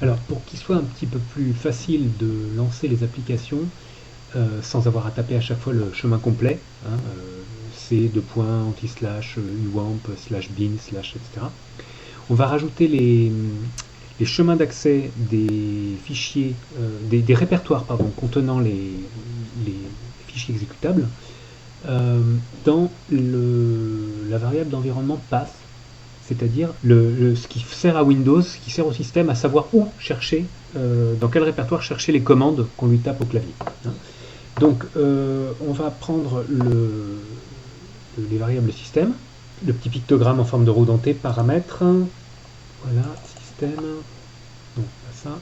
Alors, pour qu'il soit un petit peu plus facile de lancer les applications sans avoir à taper à chaque fois le chemin complet, hein, C, deux points, anti-slash, uwamp, slash bin, slash, etc. On va rajouter les chemins d'accès des fichiers, des répertoires pardon, contenant les fichiers exécutables dans la variable d'environnement path, c'est-à-dire ce qui sert à Windows, ce qui sert au système à savoir où chercher, dans quel répertoire chercher les commandes qu'on lui tape au clavier. Hein. Donc on va prendre les variables système, le petit pictogramme en forme de roue dentée, paramètres, voilà, système, non pas ça,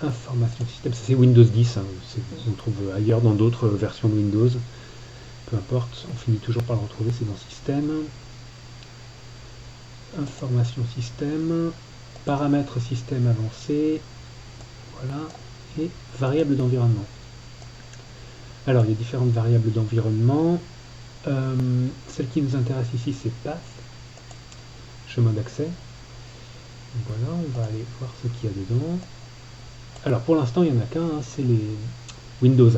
information système, ça c'est Windows 10, hein, on le trouve ailleurs dans d'autres versions de Windows, peu importe, on finit toujours par le retrouver, c'est dans système, information système, paramètres système avancé, voilà, et variables d'environnement. Alors il y a différentes variables d'environnement, celle qui nous intéresse ici c'est path, chemin d'accès. Voilà, on va aller voir ce qu'il y a dedans. Alors pour l'instant il n'y en a qu'un, hein, c'est les Windows.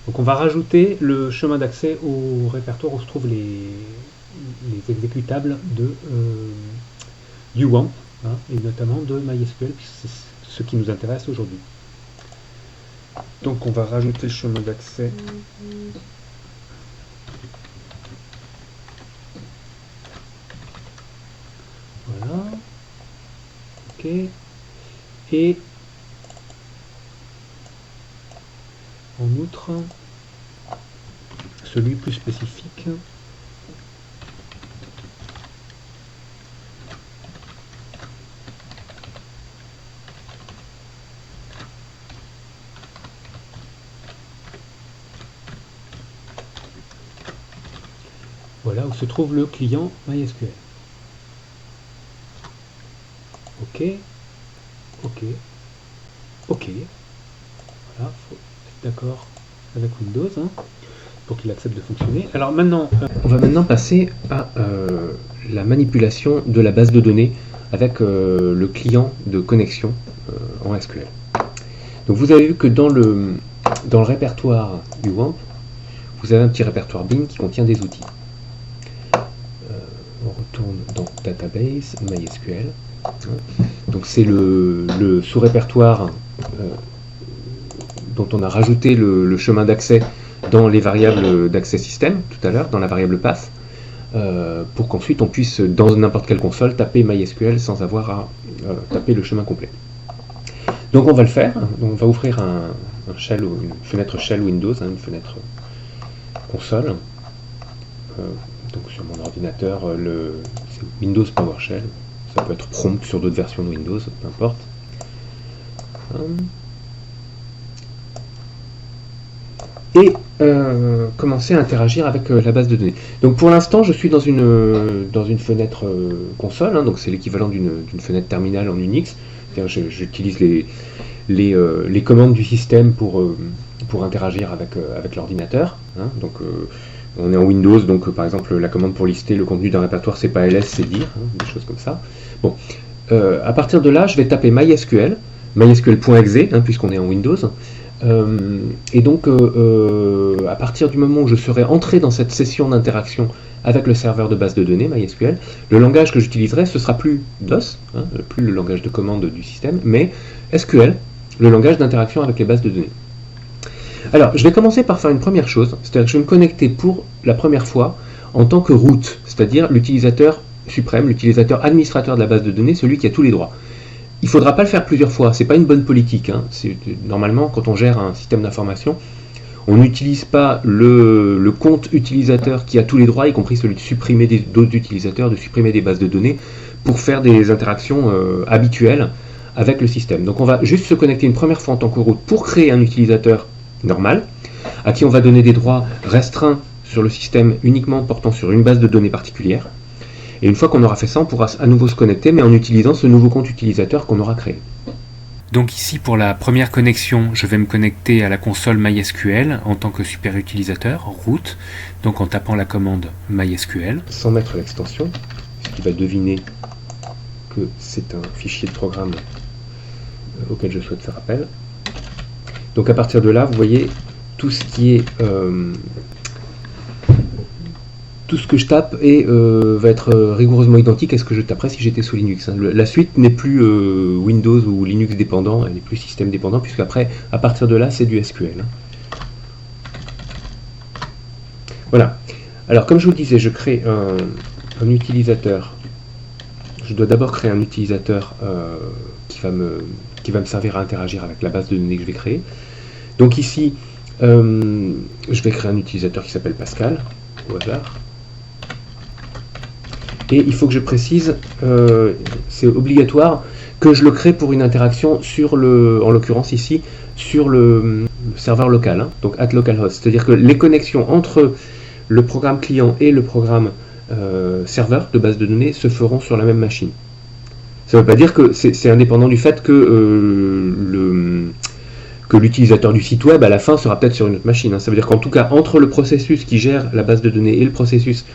Donc on va rajouter le chemin d'accès au répertoire où se trouvent les exécutables de uwamp, hein, et notamment de MySQL, puisque c'est ce qui nous intéresse aujourd'hui. Donc on va rajouter le chemin d'accès. Voilà. Ok. Et en outre, celui plus spécifique, voilà où se trouve le client MySQL. Ok, ok, ok. Voilà, faut être d'accord avec Windows hein, pour qu'il accepte de fonctionner. Alors maintenant, on va maintenant passer à la manipulation de la base de données avec le client de connexion en SQL. Donc vous avez vu que dans le répertoire uwamp, vous avez un petit répertoire bin qui contient des outils. On retourne dans Database, MySQL. Donc c'est le sous-répertoire dont on a rajouté le chemin d'accès dans les variables d'accès système tout à l'heure, dans la variable path, pour qu'ensuite on puisse, dans n'importe quelle console, taper MySQL sans avoir à taper le chemin complet. Donc on va le faire, on va ouvrir un shell, une fenêtre shell Windows, hein, une fenêtre console. Donc sur mon ordinateur, c'est Windows PowerShell, ça peut être prompt sur d'autres versions de Windows, peu importe. Et commencer à interagir avec la base de données. Donc pour l'instant, je suis dans une fenêtre console, hein, donc c'est l'équivalent d'une fenêtre terminale en Unix. J'utilise les commandes du système pour interagir avec l'ordinateur. Hein, donc on est en Windows, donc par exemple la commande pour lister le contenu d'un répertoire, c'est pas ls, c'est dir, hein, des choses comme ça. Bon, à partir de là, je vais taper MySQL, mysql.exe, hein, puisqu'on est en Windows. Et donc, à partir du moment où je serai entré dans cette session d'interaction avec le serveur de base de données MySQL, le langage que j'utiliserai, ce sera plus DOS, hein, plus le langage de commande du système, mais SQL, le langage d'interaction avec les bases de données. Alors, je vais commencer par faire une première chose, c'est-à-dire que je vais me connecter pour la première fois en tant que root, c'est-à-dire l'utilisateur suprême, l'utilisateur administrateur de la base de données, celui qui a tous les droits. Il ne faudra pas le faire plusieurs fois, c'est pas une bonne politique. Hein. Normalement, quand on gère un système d'information, on n'utilise pas le compte utilisateur qui a tous les droits, y compris celui de supprimer d'autres utilisateurs, de supprimer des bases de données, pour faire des interactions habituelles avec le système. Donc on va juste se connecter une première fois en tant que root pour créer un utilisateur normal, à qui on va donner des droits restreints sur le système uniquement portant sur une base de données particulière. Et une fois qu'on aura fait ça, on pourra à nouveau se connecter, mais en utilisant ce nouveau compte utilisateur qu'on aura créé. Donc ici, pour la première connexion, je vais me connecter à la console MySQL en tant que super utilisateur, root, donc en tapant la commande MySQL. Sans mettre l'extension, ce qui va deviner que c'est un fichier de programme auquel je souhaite faire appel. Donc à partir de là, vous voyez tout ce qui est tout ce que je tape va être rigoureusement identique à ce que je taperais si j'étais sous Linux. La suite n'est plus Windows ou Linux dépendant, elle n'est plus système dépendant, puisque après, à partir de là, c'est du SQL. Voilà. Alors, comme je vous le disais, je crée un utilisateur. Je dois d'abord créer un utilisateur qui va me servir à interagir avec la base de données que je vais créer. Donc ici, je vais créer un utilisateur qui s'appelle Pascal, au hasard. Et il faut que je précise, c'est obligatoire, que je le crée pour une interaction sur en l'occurrence ici, sur le serveur local, hein, donc at localhost. C'est-à-dire que les connexions entre le programme client et le programme serveur de base de données se feront sur la même machine. Ça ne veut pas dire que c'est indépendant du fait que l'utilisateur du site web à la fin sera peut-être sur une autre machine. Hein. Ça veut dire qu'en tout cas, entre le processus qui gère la base de données et le processus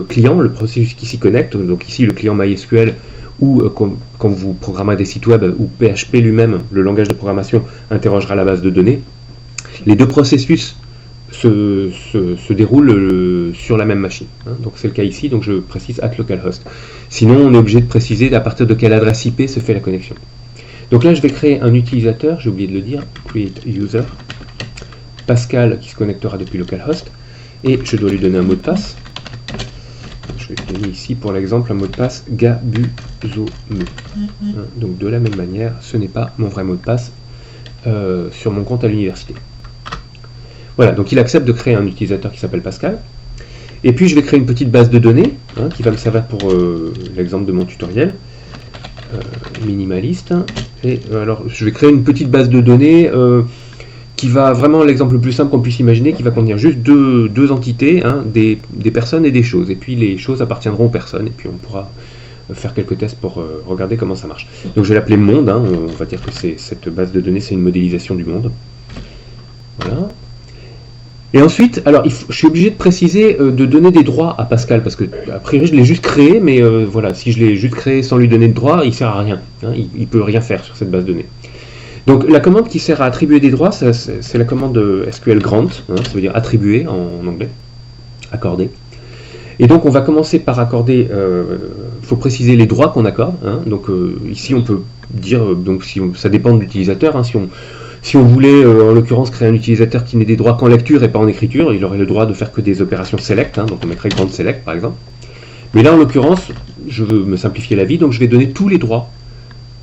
client, le processus qui s'y connecte, donc ici le client MySQL, ou quand vous programmerez des sites web, ou PHP lui-même, le langage de programmation, interrogera la base de données, les deux processus se déroulent sur la même machine. Hein. Donc c'est le cas ici, donc je précise at localhost. Sinon, on est obligé de préciser à partir de quelle adresse IP se fait la connexion. Donc là, je vais créer un utilisateur, j'ai oublié de le dire, create user, Pascal qui se connectera depuis localhost, et je dois lui donner un mot de passe. Je vais donner ici pour l'exemple un mot de passe Gabuzome. Donc de la même manière, ce n'est pas mon vrai mot de passe sur mon compte à l'université. Voilà, donc il accepte de créer un utilisateur qui s'appelle Pascal. Et puis je vais créer une petite base de données qui va me servir pour l'exemple de mon tutoriel. Minimaliste. Et alors je vais créer une petite base de données qui va vraiment, l'exemple le plus simple qu'on puisse imaginer, qui va contenir juste deux entités, hein, des personnes et des choses. Et puis les choses appartiendront aux personnes, et puis on pourra faire quelques tests pour regarder comment ça marche. Donc je vais l'appeler monde, hein, on va dire que cette base de données, c'est une modélisation du monde. Voilà. Et ensuite, alors je suis obligé de préciser, de donner des droits à Pascal, parce que a priori je l'ai juste créé, mais voilà, si je l'ai juste créé sans lui donner de droits, il ne sert à rien. Hein, il ne peut rien faire sur cette base de données. Donc la commande qui sert à attribuer des droits, c'est la commande SQL grant, hein, ça veut dire attribuer en anglais, accorder. Et donc on va commencer par accorder, il faut préciser les droits qu'on accorde. Hein, donc ici on peut dire, donc ça dépend de l'utilisateur, hein, si on voulait en l'occurrence créer un utilisateur qui n'ait des droits qu'en lecture et pas en écriture, il aurait le droit de faire que des opérations select, hein, donc on mettrait grant select par exemple. Mais là en l'occurrence, je veux me simplifier la vie, donc je vais donner tous les droits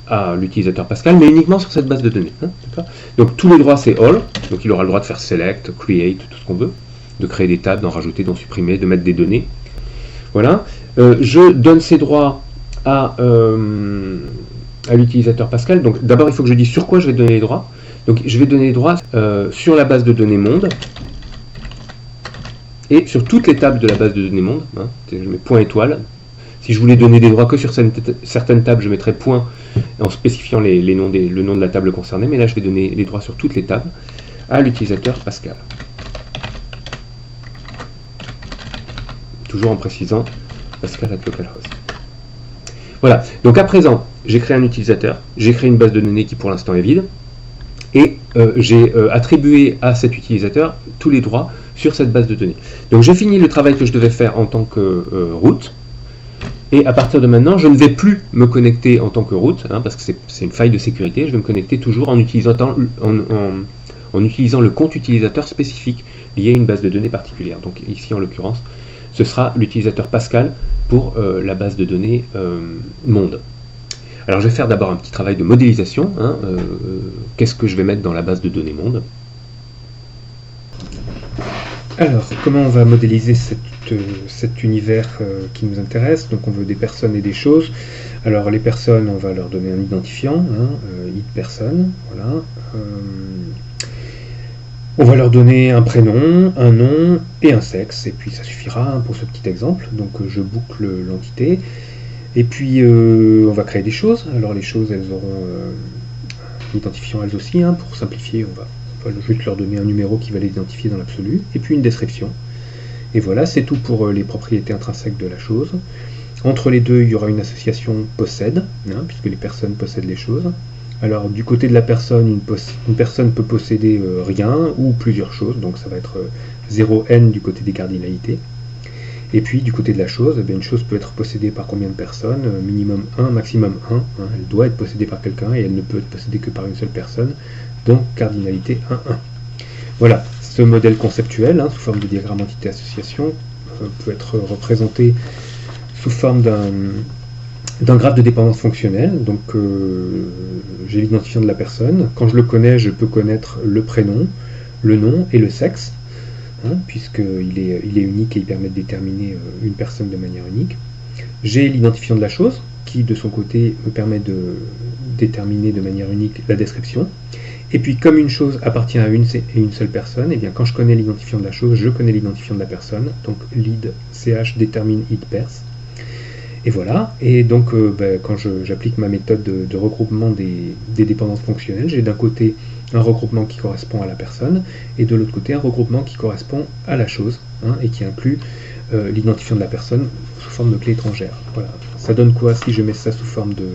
à l'utilisateur Pascal, mais uniquement sur cette base de données. Hein, donc tous les droits c'est all, donc il aura le droit de faire select, create, tout ce qu'on veut, de créer des tables, d'en rajouter, d'en supprimer, de mettre des données. Voilà. Je donne ces droits à l'utilisateur Pascal. Donc d'abord il faut que je dise sur quoi je vais donner les droits. Donc je vais donner les droits sur la base de données monde et sur toutes les tables de la base de données monde. Hein, je mets point étoile. Si je voulais donner des droits que sur certaines tables, je mettrais point en spécifiant le nom de la table concernée, mais là je vais donner les droits sur toutes les tables à l'utilisateur Pascal. Toujours en précisant Pascal at localhost. Voilà, donc à présent, j'ai créé un utilisateur, j'ai créé une base de données qui pour l'instant est vide, et j'ai attribué à cet utilisateur tous les droits sur cette base de données. Donc j'ai fini le travail que je devais faire en tant que root. Et à partir de maintenant, je ne vais plus me connecter en tant que root, hein, parce que c'est une faille de sécurité. Je vais me connecter toujours en utilisant le compte utilisateur spécifique lié à une base de données particulière. Donc ici, en l'occurrence, ce sera l'utilisateur Pascal pour la base de données monde. Alors je vais faire d'abord un petit travail de modélisation. Hein, qu'est-ce que je vais mettre dans la base de données monde? Alors, comment on va modéliser cet univers qui nous intéresse? Donc on veut des personnes et des choses. Alors les personnes, on va leur donner un identifiant, hein, id personne, voilà. On va leur donner un prénom, un nom et un sexe, et puis ça suffira hein, pour ce petit exemple. Donc je boucle l'entité, et puis on va créer des choses. Alors les choses, elles auront un identifiant elles aussi, hein, pour simplifier, on va juste leur donner un numéro qui va les identifier dans l'absolu, et puis une description. Et voilà, c'est tout pour les propriétés intrinsèques de la chose. Entre les deux, il y aura une association possède, puisque les personnes possèdent les choses. Alors du côté de la personne, une personne peut posséder rien ou plusieurs choses, donc ça va être 0n du côté des cardinalités. Et puis du côté de la chose, une chose peut être possédée par combien de personnes? Minimum 1, maximum 1. Elle doit être possédée par quelqu'un et elle ne peut être possédée que par une seule personne, donc cardinalité 1, 1. Voilà, ce modèle conceptuel, sous forme de diagramme entité-association, peut être représenté sous forme d'un graphe de dépendance fonctionnelle. Donc j'ai l'identifiant de la personne. Quand je le connais, je peux connaître le prénom, le nom et le sexe, puisqu'il est unique et il permet de déterminer une personne de manière unique. J'ai l'identifiant de la chose, qui de son côté me permet de déterminer de manière unique la description. Et puis comme une chose appartient à une seule personne, et bien quand je connais l'identifiant de la chose, je connais l'identifiant de la personne. Donc lead ch détermine id pers. Et voilà, et donc quand j'applique ma méthode de regroupement des dépendances fonctionnelles, j'ai d'un côté un regroupement qui correspond à la personne, et de l'autre côté un regroupement qui correspond à la chose, et qui inclut l'identifiant de la personne sous forme de clé étrangère. Voilà. Ça donne quoi si je mets ça sous forme de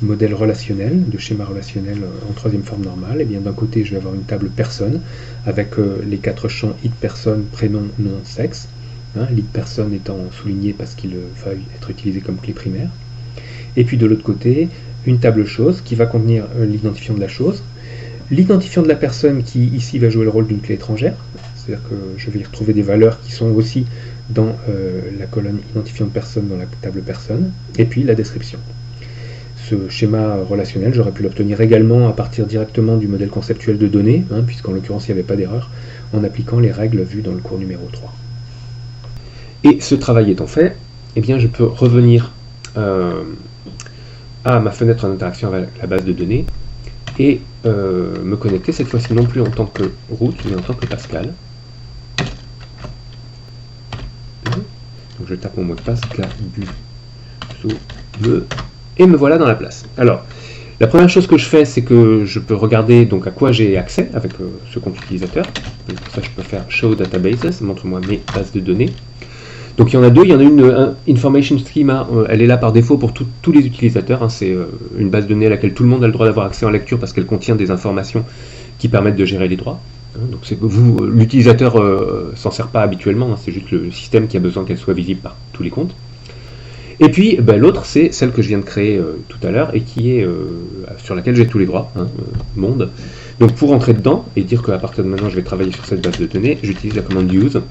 modèle relationnel, de schéma relationnel en troisième forme normale? Et bien d'un côté je vais avoir une table personne, avec les 4 champs id personne, prénom, nom, sexe. L'id personne étant souligné parce qu'il va être utilisé comme clé primaire. Et puis de l'autre côté, une table chose qui va contenir l'identifiant de la chose, l'identifiant de la personne qui ici va jouer le rôle d'une clé étrangère, c'est-à-dire que je vais y retrouver des valeurs qui sont aussi dans la colonne identifiant de personne dans la table personne, et puis la description. Ce schéma relationnel, j'aurais pu l'obtenir également à partir directement du modèle conceptuel de données, puisqu'en l'occurrence il n'y avait pas d'erreur, en appliquant les règles vues dans le cours numéro 3. Et ce travail étant fait, eh bien je peux revenir à ma fenêtre en interaction avec la base de données et me connecter cette fois-ci non plus en tant que root, mais en tant que Pascal. Donc je tape mon mot de passe, et me voilà dans la place. Alors, la première chose que je fais, c'est que je peux regarder donc à quoi j'ai accès avec ce compte utilisateur. Donc, pour ça, je peux faire Show Databases, montre-moi mes bases de données. Donc il y en a deux, il y en a une Information Schema, elle est là par défaut pour tous les utilisateurs, c'est une base de données à laquelle tout le monde a le droit d'avoir accès en lecture parce qu'elle contient des informations qui permettent de gérer les droits. Donc l'utilisateur s'en sert pas habituellement, c'est juste le système qui a besoin qu'elle soit visible par tous les comptes. Et puis l'autre, c'est celle que je viens de créer tout à l'heure et qui est sur laquelle j'ai tous les droits, monde. Donc pour entrer dedans et dire qu'à partir de maintenant je vais travailler sur cette base de données, j'utilise la commande use.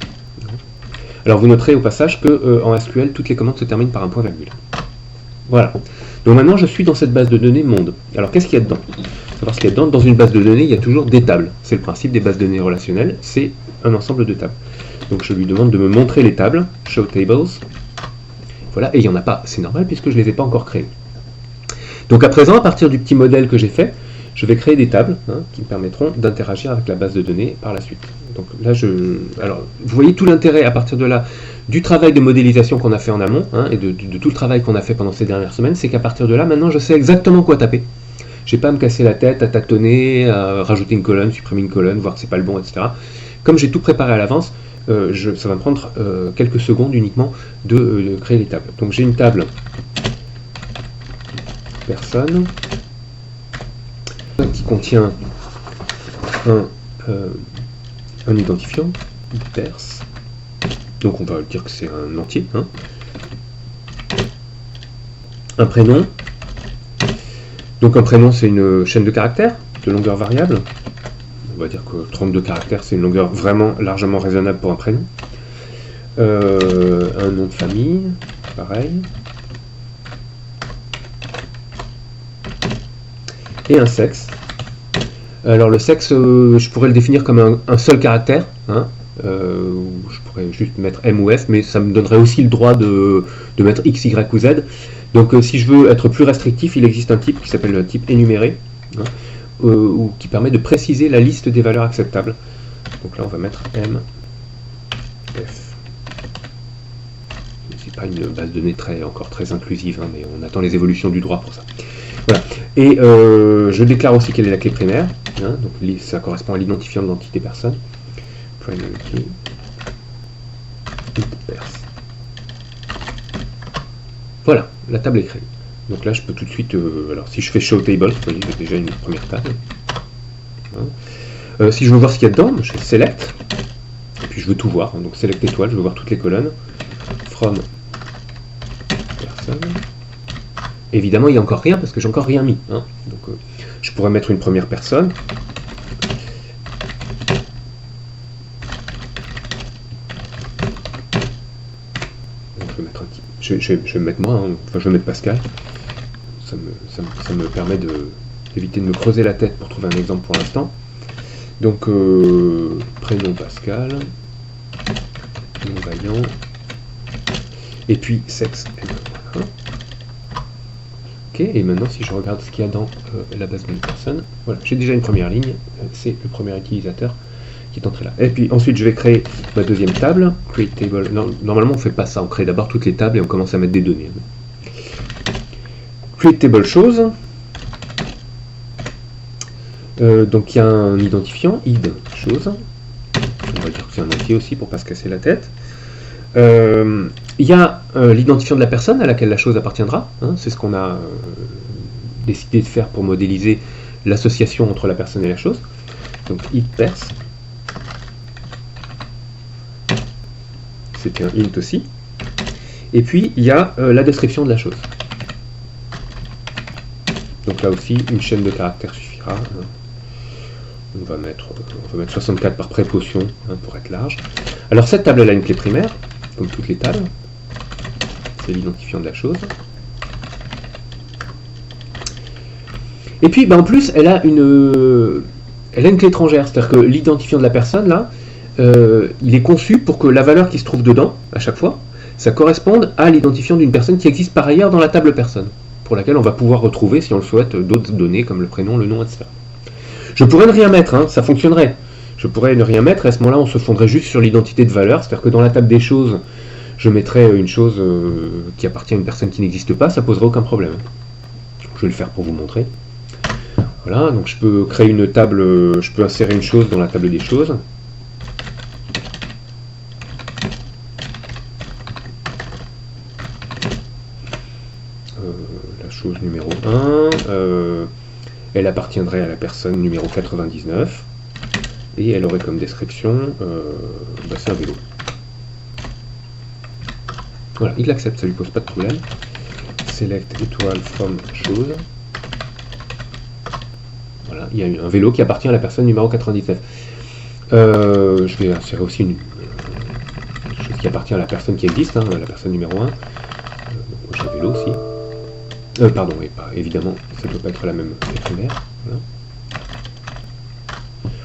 Alors vous noterez au passage qu'en SQL, toutes les commandes se terminent par un point virgule. Voilà. Donc maintenant je suis dans cette base de données monde. Alors qu'est-ce qu'il y a dedans? Savoir ce qu'il y a dedans. Dans une base de données, il y a toujours des tables. C'est le principe des bases de données relationnelles, c'est un ensemble de tables. Donc je lui demande de me montrer les tables, show tables. Voilà, et il n'y en a pas, c'est normal puisque je ne les ai pas encore créées. Donc à présent, à partir du petit modèle que j'ai fait, je vais créer des tables qui me permettront d'interagir avec la base de données par la suite. Donc là, alors, vous voyez tout l'intérêt à partir de là du travail de modélisation qu'on a fait en amont et de tout le travail qu'on a fait pendant ces dernières semaines, c'est qu'à partir de là, maintenant, je sais exactement quoi taper. Je n'ai pas à me casser la tête, à tâtonner, à rajouter une colonne, supprimer une colonne, voir que c'est pas le bon, etc. Comme j'ai tout préparé à l'avance, ça va me prendre quelques secondes uniquement de créer les tables. Donc j'ai une table personne qui contient un identifiant, pers. Donc on va dire que c'est un entier. Un prénom. Donc un prénom, c'est une chaîne de caractères de longueur variable. On va dire que 32 caractères, c'est une longueur vraiment largement raisonnable pour un prénom. Un nom de famille, pareil. Et un sexe. Alors le sexe, je pourrais le définir comme un seul caractère. Je pourrais juste mettre M ou F, mais ça me donnerait aussi le droit de mettre X, Y ou Z. Donc si je veux être plus restrictif, il existe un type qui s'appelle le type énuméré, ou qui permet de préciser la liste des valeurs acceptables. Donc là on va mettre M, F. C'est pas une base de données encore très inclusive, mais on attend les évolutions du droit pour ça. Voilà. Et je déclare aussi quelle est la clé primaire, donc ça correspond à l'identifiant de l'entité personne. Primary key, pers. Voilà, la table est créée. Donc là, je peux tout de suite... alors, si je fais Show Table, vous voyez, j'ai déjà une première table. Voilà. Si je veux voir ce qu'il y a dedans, je fais Select. Et puis je veux tout voir. Donc Select étoile, je veux voir toutes les colonnes. From personne. Évidemment, il n'y a encore rien parce que j'ai encore rien mis. Hein. Donc je pourrais mettre une première personne. Donc, je vais me mettre moi, hein. Enfin je vais mettre Pascal. Ça me permet d'éviter de me creuser la tête pour trouver un exemple pour l'instant. Donc prénom Pascal, nom Vaillant, et puis sexe. Voilà. Ok, et maintenant si je regarde ce qu'il y a dans la base de personne, voilà, j'ai déjà une première ligne, c'est le premier utilisateur qui est entré là. Et puis ensuite je vais créer ma deuxième table, create table. Non, normalement on ne fait pas ça, on crée d'abord toutes les tables et on commence à mettre des données. Create table chose. Donc il y a un identifiant, id chose. On va dire que c'est un entier aussi pour ne pas se casser la tête. Il y a l'identifiant de la personne à laquelle la chose appartiendra. Hein, c'est ce qu'on a décidé de faire pour modéliser l'association entre la personne et la chose. Donc id pers. C'est un int aussi. Et puis il y a la description de la chose. Donc là aussi, une chaîne de caractères suffira. On va mettre 64 par précaution hein, pour être large. Alors cette table elle a une clé primaire, comme toutes les tables. C'est l'identifiant de la chose. Et puis en plus elle a une clé étrangère, c'est-à-dire que l'identifiant de la personne là, il est conçu pour que la valeur qui se trouve dedans, à chaque fois, ça corresponde à l'identifiant d'une personne qui existe par ailleurs dans la table personne, pour laquelle on va pouvoir retrouver, si on le souhaite, d'autres données comme le prénom, le nom, etc. Je pourrais ne rien mettre, hein, ça fonctionnerait. Je pourrais ne rien mettre, et à ce moment-là, on se fondrait juste sur l'identité de valeur, c'est-à-dire que dans la table des choses, je mettrais une chose qui appartient à une personne qui n'existe pas, ça poserait aucun problème. Je vais le faire pour vous montrer. Voilà, donc je peux créer une table, je peux insérer une chose dans la table des choses. La chose numéro 1, elle appartiendrait à la personne numéro 99, et elle aurait comme description, c'est un vélo. Voilà, il l'accepte, ça lui pose pas de problème. Select étoile from chose. Voilà, il y a un vélo qui appartient à la personne numéro 99. Je vais insérer aussi une chose qui appartient à la personne qui existe, hein, la personne numéro 1. J'ai un vélo aussi. Pardon, et pas, évidemment, ça ne doit pas être la même primaire. Voilà.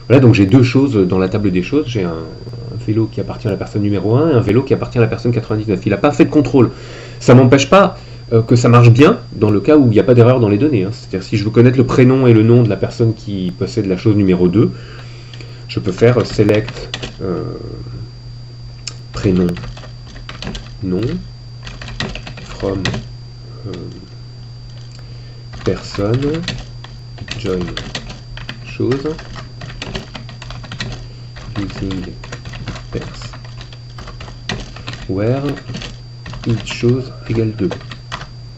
Voilà, donc j'ai deux choses dans la table des choses. J'ai un vélo qui appartient à la personne numéro 1 et un vélo qui appartient à la personne 99. Il n'a pas fait de contrôle. Ça ne m'empêche pas que ça marche bien dans le cas où il n'y a pas d'erreur dans les données. Hein. C'est-à-dire si je veux connaître le prénom et le nom de la personne qui possède la chose numéro 2, je peux faire select prénom, nom, from personne, join chose, using pers, where each chose égale 2.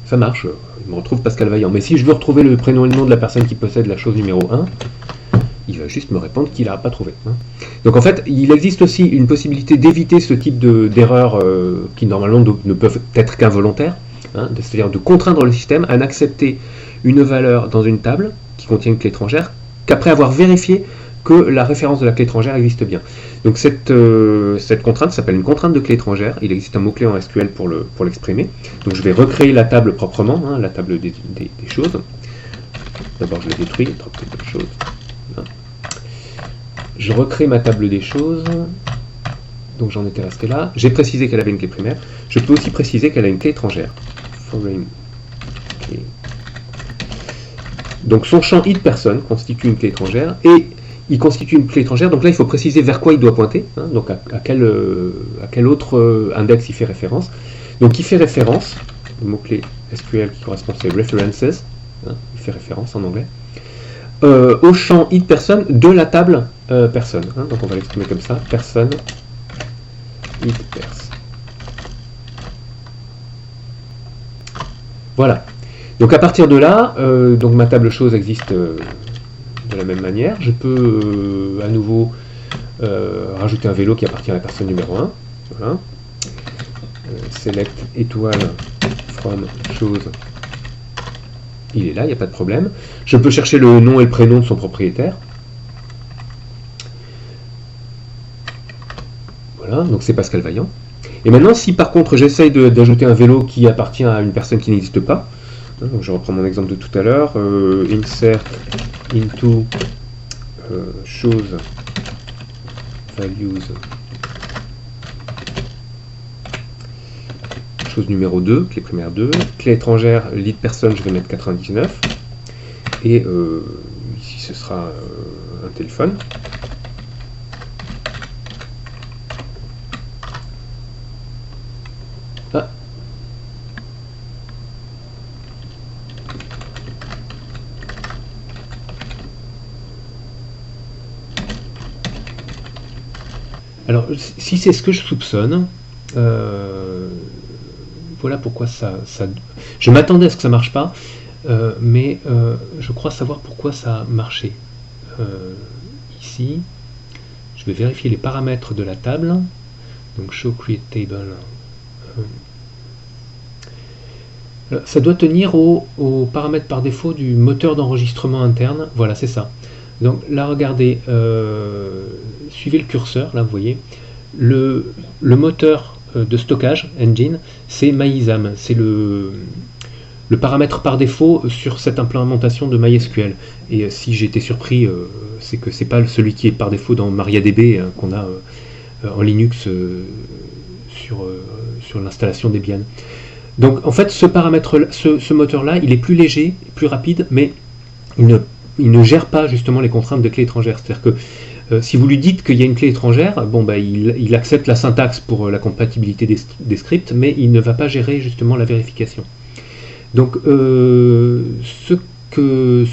Ça marche, il me retrouve Pascal Vaillant. Mais si je veux retrouver le prénom et le nom de la personne qui possède la chose numéro 1, il va juste me répondre qu'il n'a pas trouvé. Hein. Donc en fait, il existe aussi une possibilité d'éviter ce type d'erreurs qui normalement ne peuvent être qu'involontaires, hein, c'est-à-dire de contraindre le système à n'accepter une valeur dans une table qui contient une clé étrangère qu'après avoir vérifié que la référence de la clé étrangère existe bien. Donc cette contrainte s'appelle une contrainte de clé étrangère. Il existe un mot-clé en SQL pour l'exprimer. Donc je vais recréer la table proprement, hein, la table des choses. D'abord je la détruis, table des choses. Voilà. Je recrée ma table des choses. Donc j'en étais resté là. J'ai précisé qu'elle avait une clé primaire. Je peux aussi préciser qu'elle a une clé étrangère. Foreign key. Donc son champ id personne constitue une clé étrangère et il constitue une clé étrangère. Donc là il faut préciser vers quoi il doit pointer, hein, donc à quel autre index il fait référence. Donc il fait référence, le mot-clé SQL qui correspond c'est references, hein, il fait référence en anglais, au champ id personne de la table personne. Hein, donc on va l'exprimer comme ça, personne id pers. Voilà. Donc à partir de là, donc ma table chose existe de la même manière. Je peux à nouveau rajouter un vélo qui appartient à la personne numéro 1. Voilà. Select étoile from chose. Il est là, il n'y a pas de problème. Je peux chercher le nom et le prénom de son propriétaire. Voilà, donc c'est Pascal Vaillant. Et maintenant, si par contre j'essaye d'ajouter un vélo qui appartient à une personne qui n'existe pas, donc je reprends mon exemple de tout à l'heure, insert into chose values chose numéro 2, clé primaire 2, clé étrangère, lead personne, je vais mettre 99, et ici ce sera un téléphone. Ah. Alors, si c'est ce que je soupçonne, voilà pourquoi ça je m'attendais à ce que ça marche pas, mais je crois savoir pourquoi ça a marché. Ici, je vais vérifier les paramètres de la table. Donc, show create table. Ça doit tenir aux paramètres par défaut du moteur d'enregistrement interne. Voilà, c'est ça. Donc là, regardez, suivez le curseur, là, vous voyez. Le moteur de stockage, engine, c'est MyISAM. C'est le paramètre par défaut sur cette implémentation de MySQL. Et si j'étais surpris, c'est que c'est pas celui qui est par défaut dans MariaDB qu'on a en Linux sur l'installation Debian. Donc en fait, ce paramètre, ce moteur-là, il est plus léger, plus rapide, mais il ne gère pas justement les contraintes de clé étrangère. C'est-à-dire que si vous lui dites qu'il y a une clé étrangère, bon, bah, il accepte la syntaxe pour la compatibilité des scripts, mais il ne va pas gérer justement la vérification. Donc ce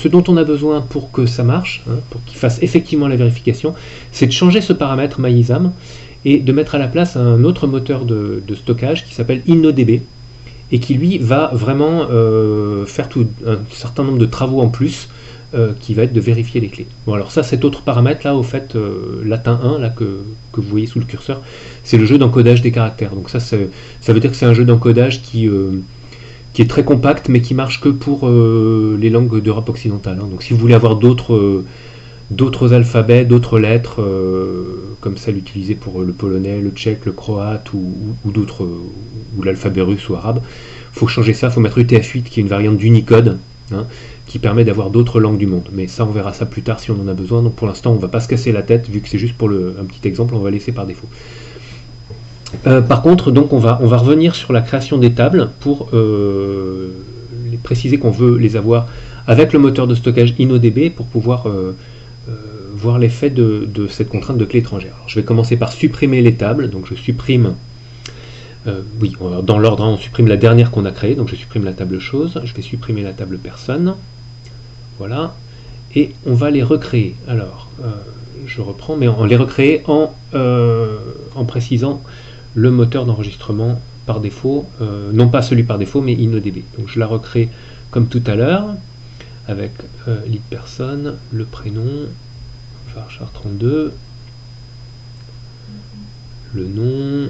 dont on a besoin pour que ça marche, pour qu'il fasse effectivement la vérification, c'est de changer ce paramètre MyISAM et de mettre à la place un autre moteur de stockage qui s'appelle InnoDB, et qui lui va vraiment faire un certain nombre de travaux en plus, qui va être de vérifier les clés. Bon, alors ça, cet autre paramètre là, au fait, latin 1 là que vous voyez sous le curseur, c'est le jeu d'encodage des caractères. Donc ça veut dire que c'est un jeu d'encodage qui est très compact, mais qui marche que pour les langues d'Europe occidentale. Donc si vous voulez avoir d'autres alphabets, d'autres lettres, comme celle utilisée pour le polonais, le tchèque, le croate ou d'autres, ou l'alphabet russe ou arabe, il faut changer ça, il faut mettre UTF-8 qui est une variante d'Unicode, qui permet d'avoir d'autres langues du monde. Mais ça, on verra ça plus tard si on en a besoin. Donc pour l'instant, on ne va pas se casser la tête, vu que c'est juste pour un petit exemple, on va laisser par défaut. Par contre, donc on va revenir sur la création des tables pour préciser qu'on veut les avoir avec le moteur de stockage InnoDB pour pouvoir voir l'effet de cette contrainte de clé étrangère. Alors, je vais commencer par supprimer les tables. Donc je supprime, oui, dans l'ordre, on supprime la dernière qu'on a créée. Donc je supprime la table chose, je vais supprimer la table personne. Voilà. Et on va les recréer. Alors, je reprends, mais on les recréer en précisant le moteur d'enregistrement par défaut, non pas celui par défaut, mais InnoDB. Donc je la recrée comme tout à l'heure, avec lead personne, le prénom, varchar 32, le nom,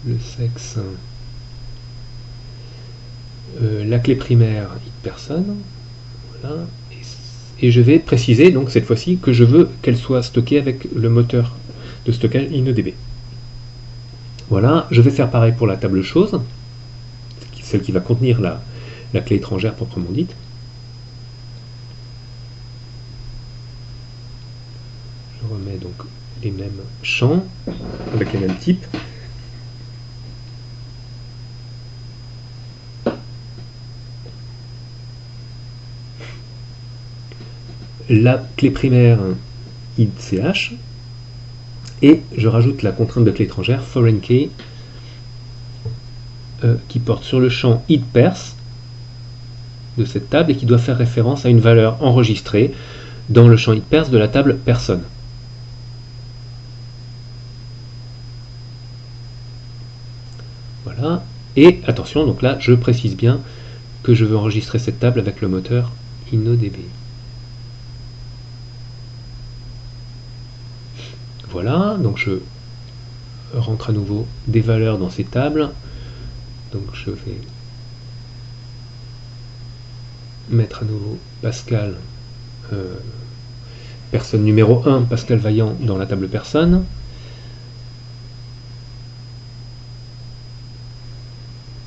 le sexe, la clé primaire, lead personne, voilà. Et je vais préciser donc cette fois-ci que je veux qu'elle soit stockée avec le moteur de stockage InnoDB. Voilà, je vais faire pareil pour la table chose, celle qui va contenir la clé étrangère proprement dite. Je remets donc les mêmes champs avec les mêmes types. La clé primaire id.ch et je rajoute la contrainte de clé étrangère foreign key qui porte sur le champ id.pers de cette table et qui doit faire référence à une valeur enregistrée dans le champ IPERS de la table personne. Voilà. Et attention, donc là, je précise bien que je veux enregistrer cette table avec le moteur InnoDB. Voilà, donc je rentre à nouveau des valeurs dans ces tables. Donc je vais mettre à nouveau Pascal, personne numéro 1, Pascal Vaillant dans la table personne.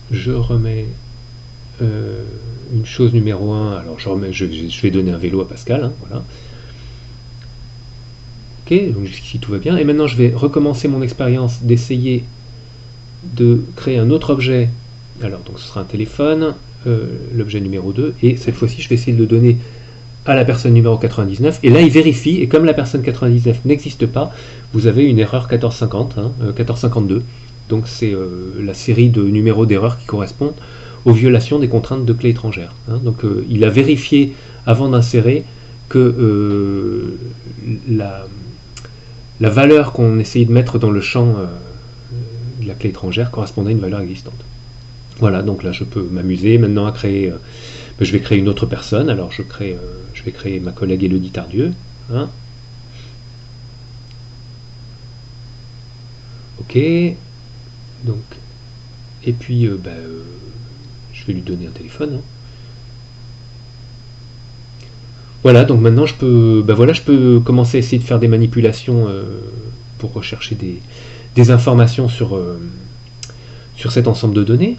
Je remets une chose numéro 1, alors je vais donner un vélo à Pascal, hein, voilà. Ok, donc jusqu'ici tout va bien. Et maintenant je vais recommencer mon expérience d'essayer de créer un autre objet. Alors donc ce sera un téléphone, l'objet numéro 2, et cette fois-ci je vais essayer de le donner à la personne numéro 99, et là il vérifie, et comme la personne 99 n'existe pas, vous avez une erreur 1450, 1452, donc c'est la série de numéros d'erreur qui correspondent aux violations des contraintes de clé étrangère. Donc il a vérifié avant d'insérer que la valeur qu'on essayait de mettre dans le champ de la clé étrangère correspondait à une valeur existante. Voilà, donc là je peux m'amuser maintenant à créer, je vais créer une autre personne, alors je vais créer ma collègue Élodie Tardieu. Ok, donc, et puis je vais lui donner un téléphone. Voilà, donc maintenant je peux commencer à essayer de faire des manipulations pour rechercher des informations sur cet ensemble de données.